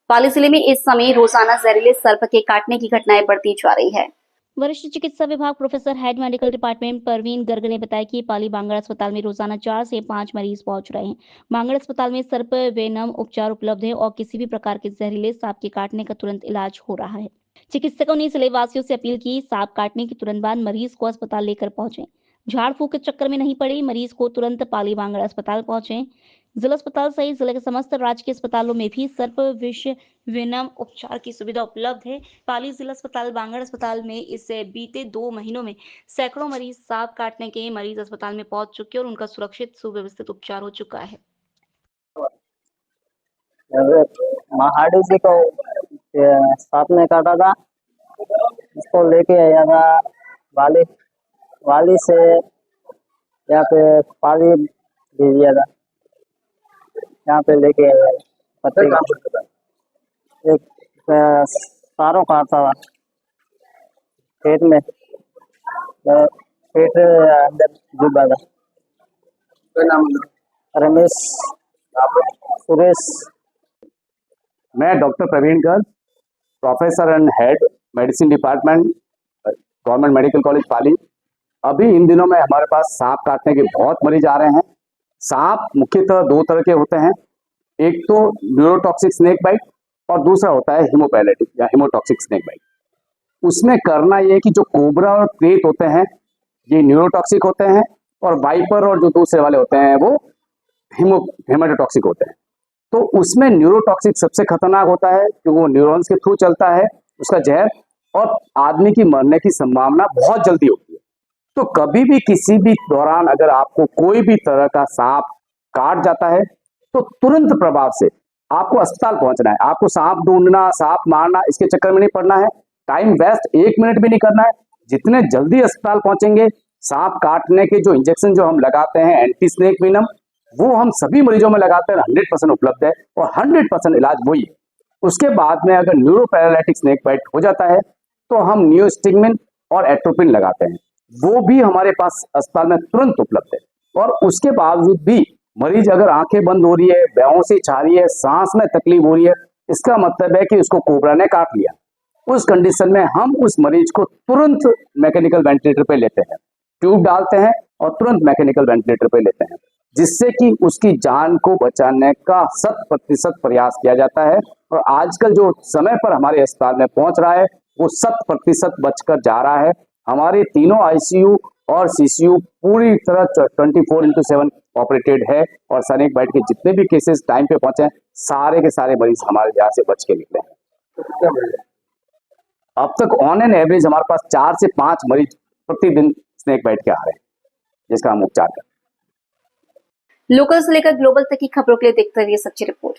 पाली जिले में इस समय रोजाना जहरीले सर्प के काटने की घटनाएं बढ़ती जा रही है। वरिष्ठ चिकित्सा विभाग professor head medical department Parveen Garg ने बताया कि पाली बांगड़ अस्पताल में रोजाना 4 से 5 मरीज पहुंच रहे हैं। बांगड़ अस्पताल में सर्प वेनम उपचार उपलब्ध है और किसी भी प्रकार के जहरीले सांप के काटने का तुरंत इलाज हो रहा है। चिकित्सकों ने जिले वासियों से अपील की, सांप काटने के तुरंत बाद मरीज को अस्पताल लेकर पहुंचे, झाड़ फूक के चक्कर में नहीं पड़े, मरीज को तुरंत पाली बांगड़ अस्पताल पहुंचे। जिला अस्पताल सहित जिले के समस्त राजकीय अस्पतालों में भी सर्प विष वेनम उपचार की सुविधा उपलब्ध है। पाली जिला अस्पताल बांगड़ अस्पताल में इससे बीते 2 महीनों में सैकड़ों मरीज सांप काटने के मरीज अस्पताल में पहुंच चुके और उनका सुरक्षित सुव्यवस्थित उपचार हो चुका है। महाड़ी जी को सांप ने काटा था, इसको लेके आया था वाली वाली से यहाँ पे पाली भेज दिया था, यहाँ पे लेके आया पत्ते का एक सारों काटता था पेट में, पेट अंदर डूबा था। रमेश सुरेश। मैं doctor Praveen Garg, professor and head medicine department, government medical college Pali. अभी इन दिनों में हमारे पास सांप काटने के बहुत मरीज आ रहे हैं। सांप मुख्यतः 2 तरह के होते हैं, एक तो न्यूरोटॉक्सिक स्नेक बाइट और दूसरा होता है हीमोपैलेटिक या हीमोटॉक्सिक स्नेक बाइट। उसमें करना ये कि जो कोबरा और क्रेट होते हैं ये न्यूरोटॉक्सिक होते हैं और वाइपर और जो दूसरे वाले होते हैं वो हेमेटोटॉक्सिक होते हैं। तो उसमें न्यूरोटॉक्सिक सबसे खतरनाक होता है क्योंकि वो न्यूरॉन्स के थ्रू चलता है उसका जहर, और आदमी की मरने की संभावना बहुत जल्दी होती है। तो कभी भी किसी भी दौरान अगर आपको कोई भी तरह का सांप काट जाता है तो तुरंत प्रभाव से आपको अस्पताल पहुंचना है। आपको सांप ढूंढना, सांप मारना, इसके चक्कर में नहीं पड़ना है, टाइम वेस्ट 1 मिनट भी नहीं करना है। जितने जल्दी अस्पताल पहुंचेंगे, सांप काटने के जो इंजेक्शन जो हम लगाते हैं एंटी स्नेक वेनम, वो हम सभी मरीजों में लगाते हैं, 100% उपलब्ध है और 100% इलाज वही है। उसके बाद में अगर न्यूरोपैरालिटिक स्नेक बाइट हो जाता है तो हम नियोस्टिगमिन और एट्रोपिन लगाते हैं, वो भी हमारे पास अस्पताल में तुरंत उपलब्ध है। और उसके बावजूद भी मरीज अगर आंखें बंद हो रही है, बेहोशी छा रही है, सांस में तकलीफ हो रही है, इसका मतलब है कि उसको कोबरा ने काट लिया। उस कंडीशन में हम उस मरीज को तुरंत मैकेनिकल वेंटिलेटर पे लेते हैं, ट्यूब डालते हैं और तुरंत मैकेनिकल वेंटिलेटर पे लेते हैं, जिससे कि उसकी जान को बचाने का 100% प्रयास किया जाता है। और आजकल जो समय पर हमारे अस्पताल में पहुंच रहा है वो 100% बचकर जा रहा है। हमारे तीनों आईसीयू और सीसीयू पूरी तरह 24/7 ऑपरेटेड है और स्नेक बाइट के जितने भी केसेस टाइम पे पहुंचे हैं सारे के सारे मरीज हमारे यहाँ से बच के निकले हैं। अब तक ऑन एन एवरेज हमारे पास 4 से 5 मरीज प्रतिदिन स्नेक बाइट के आ रहे हैं जिसका हम उपचार करते हैं। लोकल से लेकर ग्लोबल तक की खबरों के लिए देखते रहिए सच्ची रिपोर्ट।